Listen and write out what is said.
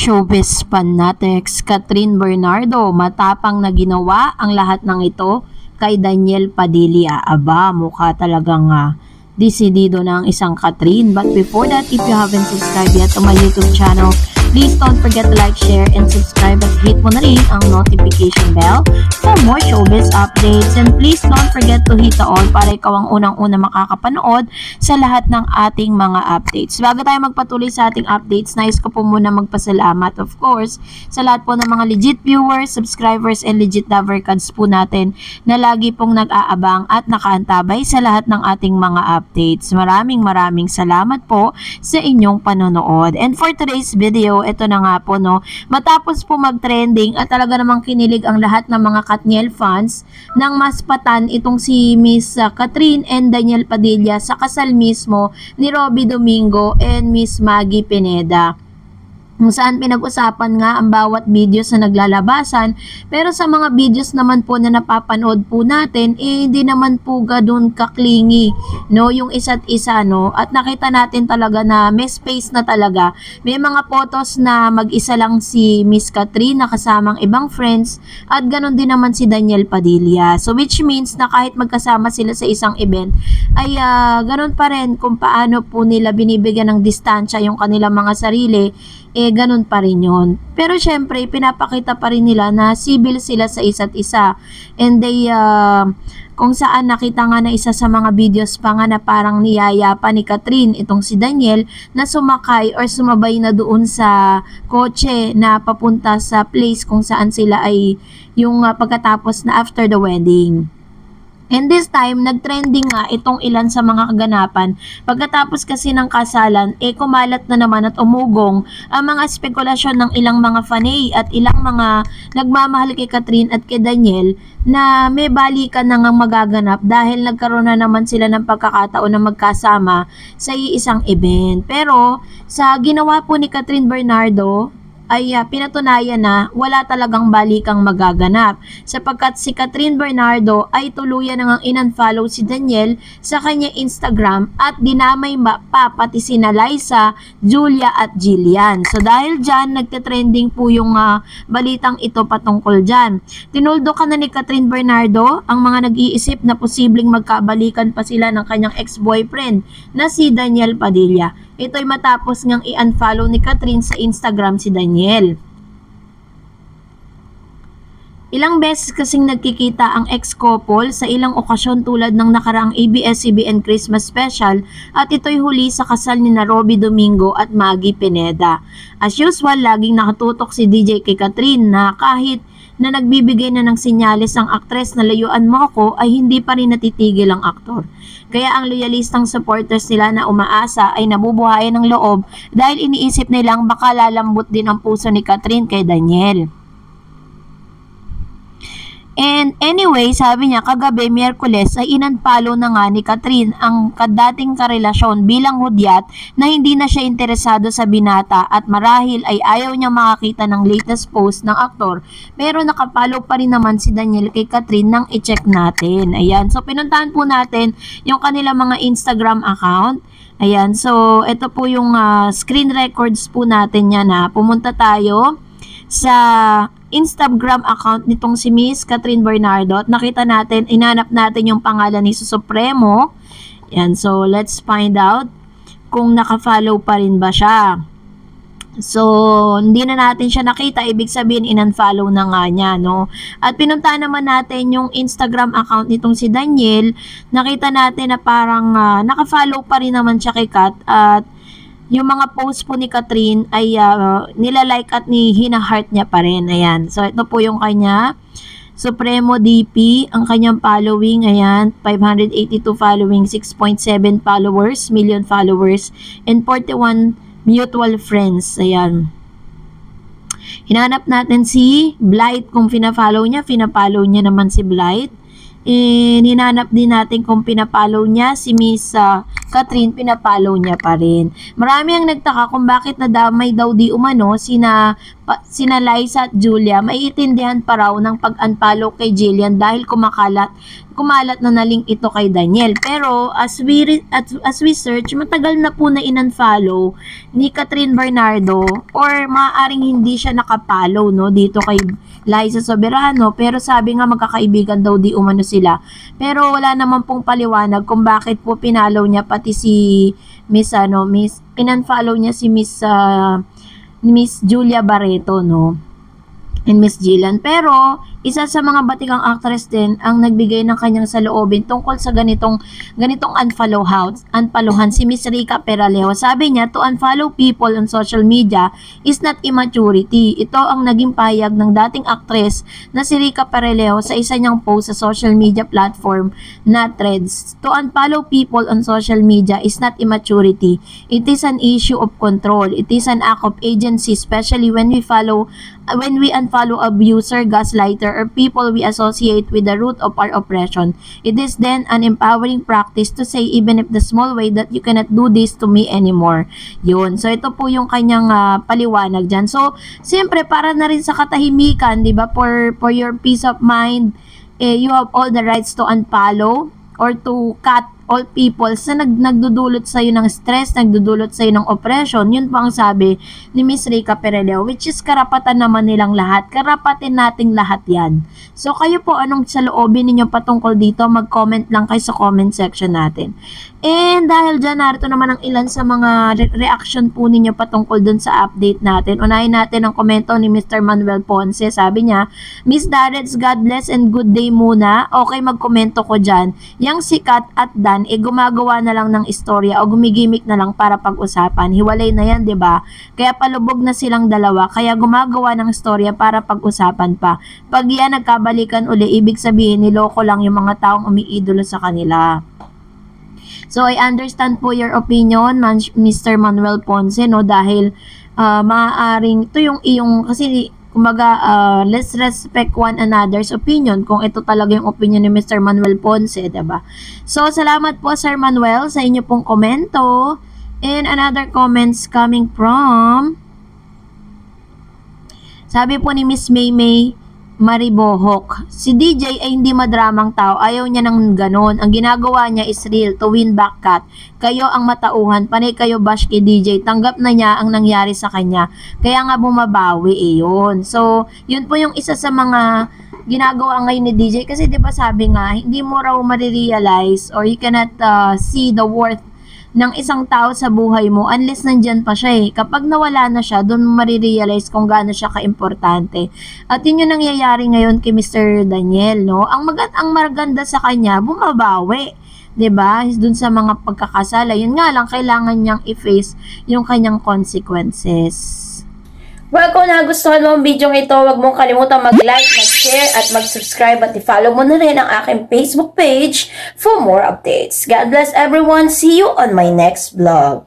Showbiz fanatics, Catherine Bernardo, matapang na ginawa ang lahat ng ito kay Daniel Padilla. Aba, mukha talagang desidido na ang isang Catherine. But before that, if you haven't subscribed yet to my YouTube channel, please don't forget to like, share, and subscribe at hit mo na rin ang notification bell for more showbiz updates. And please don't forget to hit the all para ikaw ang unang-una makakapanood sa lahat ng ating mga updates. Bago tayo magpatuloy sa ating updates, nais ko po muna magpasalamat, of course, sa lahat po ng mga legit viewers, subscribers, and legit lover cards po natin na lagi pong nag-aabang at nakaantabay sa lahat ng ating mga updates. Maraming salamat po sa inyong panonood. And for today's video, ito na nga po, no, matapos po mag-trending at talaga namang kinilig ang lahat ng mga Katniel fans nang maspatan itong si Miss Catherine and Daniel Padilla sa kasal mismo ni Robby Domingo and Miss Maggie Pineda, kung saan pinag-usapan nga ang bawat videos na naglalabasan. Pero sa mga videos naman po na napapanood po natin, hindi naman po ganoon kaklingi, no, yung isa't isa, no, at nakita natin talaga na may space na talaga. May mga photos na mag-isa lang si Miss Catherine na kasamang ibang friends, at ganoon din naman si Daniel Padilla. So which means na kahit magkasama sila sa isang event, ay ganoon pa rin kung paano po nila binibigyan ng distansya yung kanilang mga sarili, ganun pa rin yun. Pero syempre, pinapakita pa rin nila na civil sila sa isa't isa. And they, kung saan nakita nga na isa sa mga videos pa nga na parang niyaya pa ni Catherine itong si Daniel na sumakay or sumabay na doon sa kotse na papunta sa place kung saan sila ay yung pagkatapos na after the wedding. And this time, nagtrending nga itong ilan sa mga kaganapan. Pagkatapos kasi ng kasalan, kumalat na naman at umugong ang mga spekulasyon ng ilang mga fanay at ilang mga nagmamahal kay Catherine at kay Daniel na may balikan na ngang magaganap dahil nagkaroon na naman sila ng pagkakataon na magkasama sa isang event. Pero sa ginawa po ni Catherine Bernardo, ay pinatunayan na wala talagang balikang magaganap, sapagkat si Catherine Bernardo ay tuluyan nang in-unfollow si Daniel sa kanya Instagram at dinamay pa pati sina Liza, Julia at Jillian. So dahil dyan, nagte-trending po yung balitang ito patungkol dyan. Tinuldo ka na ni Catherine Bernardo ang mga nag-iisip na posibleng magkabalikan pa sila ng kanyang ex-boyfriend na si Daniel Padilla. Ito'y matapos ngang i-unfollow ni Catherine sa Instagram si Daniel. Ilang beses kasing nagkikita ang ex-couple sa ilang okasyon tulad ng nakaraang ABS-CBN Christmas Special, at ito'y huli sa kasal ni Robby Domingo at Maggie Pineda. As usual, laging nakatutok si DJ kay Catherine na kahit na nagbibigay na ng senyales ang aktres na layuan mo ako, ay hindi pa rin natitigil ang aktor. Kaya ang loyalistang supporters nila na umaasa ay nabubuhayan ng loob dahil iniisip nilang baka lalambot din ang puso ni Catherine kay Daniel. And anyway, sabi niya kagabi Miyerkules ay in-unfollow na nga ni Catherine ang dating karelasyon bilang hudyat na hindi na siya interesado sa binata, at marahil ay ayaw niya makakita ng latest post ng aktor. Pero nakapollow pa rin naman si Daniel kay Catherine nang i-check natin. Ayan, so pinuntahan po natin yung kanilang mga Instagram account. Ayan, so ito po yung screen records po natin yan na pumunta tayo sa Instagram account nitong si Miss Catherine Bernardo at nakita natin, inanap natin yung pangalan ni Supremo. Yan, so let's find out kung naka-follow pa rin ba siya. So hindi na natin siya nakita, ibig sabihin in-unfollow na nga niya, no? At pinunta naman natin yung Instagram account nitong si Daniel, nakita natin na parang naka-follow pa rin naman siya kay Kat, at yung mga post po ni Catherine ay nilalike at hina-heart niya pa rin. Ayan. So, ito po yung kanya. Supremo DP, ang kanyang following. Ayan. 582 following, 6.7 followers, million followers, and 41 mutual friends. Ayan. Hinanap natin si Blight. Kung pina-follow niya naman si Blight. And hinanap din natin kung pinapollow niya si Miss Catherine, pinapollow niya pa rin. Marami ang nagtaka kung bakit nadamay daw di umano sina Liza at Julia. Maiintindihan pa raw ng pag-unfollow kay Jillian dahil kumalat na link ito kay Daniel. Pero as we search, matagal na po na in-unfollow ni Catherine Bernardo, or maaaring hindi siya nakapollow no dito kay Liza Soberano, pero sabi nga magkakaibigan daw di umano sila. Pero wala naman pong paliwanag kung bakit po pinollow niya pati si in-unfollow niya si Miss Julia Barreto, no? And Miss Jillian. Pero isa sa mga batikang actress din ang nagbigay ng kanyang saloobin tungkol sa ganitong unfollowhan si Miss Rica Peralejo. Sabi niya, to unfollow people on social media is not immaturity. Ito ang naging pahayag ng dating actress na si Rica Peralejo sa isa niyang post sa social media platform na Threads. To unfollow people on social media is not immaturity. It is an issue of control. It is an act of agency, especially when we unfollow abuser, gaslighter, or people we associate with the root of our oppression. It is then an empowering practice to say, even if the small way, that you cannot do this to me anymore. Yun. So, ito po yung kanyang paliwanag dyan. So, siyempre, para na rin sa katahimikan, di ba, for your peace of mind, you have all the rights to unfollow or to cut all people sa nagdudulot sa'yo ng stress, nagdudulot sa'yo ng oppression. Yun po ang sabi ni Miss Rica Peralejo, which is karapatan naman nilang lahat. Karapatin nating lahat yan. So, kayo po, anong saloobin ninyo patungkol dito? Mag-comment lang kayo sa comment section natin. And dahil dyan, narito naman ang ilan sa mga reaction po ninyo patungkol dun sa update natin. Unahin natin ang komento ni Mr. Manuel Ponce. Sabi niya, Miss Darets, God bless and good day muna. Okay, magkomento ko dyan. Yang sikat at Dan, gumagawa na lang ng istorya o gumigimik na lang para pag-usapan. Hiwalay na yan, 'di ba? Kaya palubog na silang dalawa, kaya gumagawa ng istorya para pag-usapan pa. Pag yan nagkabalikan uli, ibig sabihin niloko lang yung mga taong umiidolo sa kanila. So, I understand po your opinion, Mr. Manuel Ponce, no? Dahil maaaring ito yung iyong, kasi kumbaga, let's respect one another's opinion kung ito talaga yung opinion ni Mr. Manuel Ponce, diba? So, salamat po, Sir Manuel, sa inyo pong komento. And another comments coming from, sabi po ni Miss Maymay Maribohok, si DJ ay hindi madramang tao, ayaw niya ng ganon. Ang ginagawa niya is real, to win back cut. Kayo ang matauhan, panay kayo bash kay DJ, tanggap na niya ang nangyari sa kanya. Kaya nga bumabawi yun. So, yun po yung isa sa mga ginagawa ngayon ni DJ. Kasi diba sabi nga, hindi mo raw marirealize or you cannot see the worth ng isang tao sa buhay mo unless nandyan pa siya Kapag nawala na siya, doon mo marirealize kung gaano siya kaimportante. At yun yung nangyayari ngayon kay Mr. Daniel, no? Ang maganda sa kanya, bumabawi. 'Di ba? Doon sa mga pagkakasala. Yun nga lang, kailangan niyang i-face yung kanyang consequences. Well, kung nagustuhan mo ang video ito, huwag mong kalimutan mag-like, mag-share, at mag-subscribe at i-follow mo na rin ang aking Facebook page for more updates. God bless everyone. See you on my next vlog.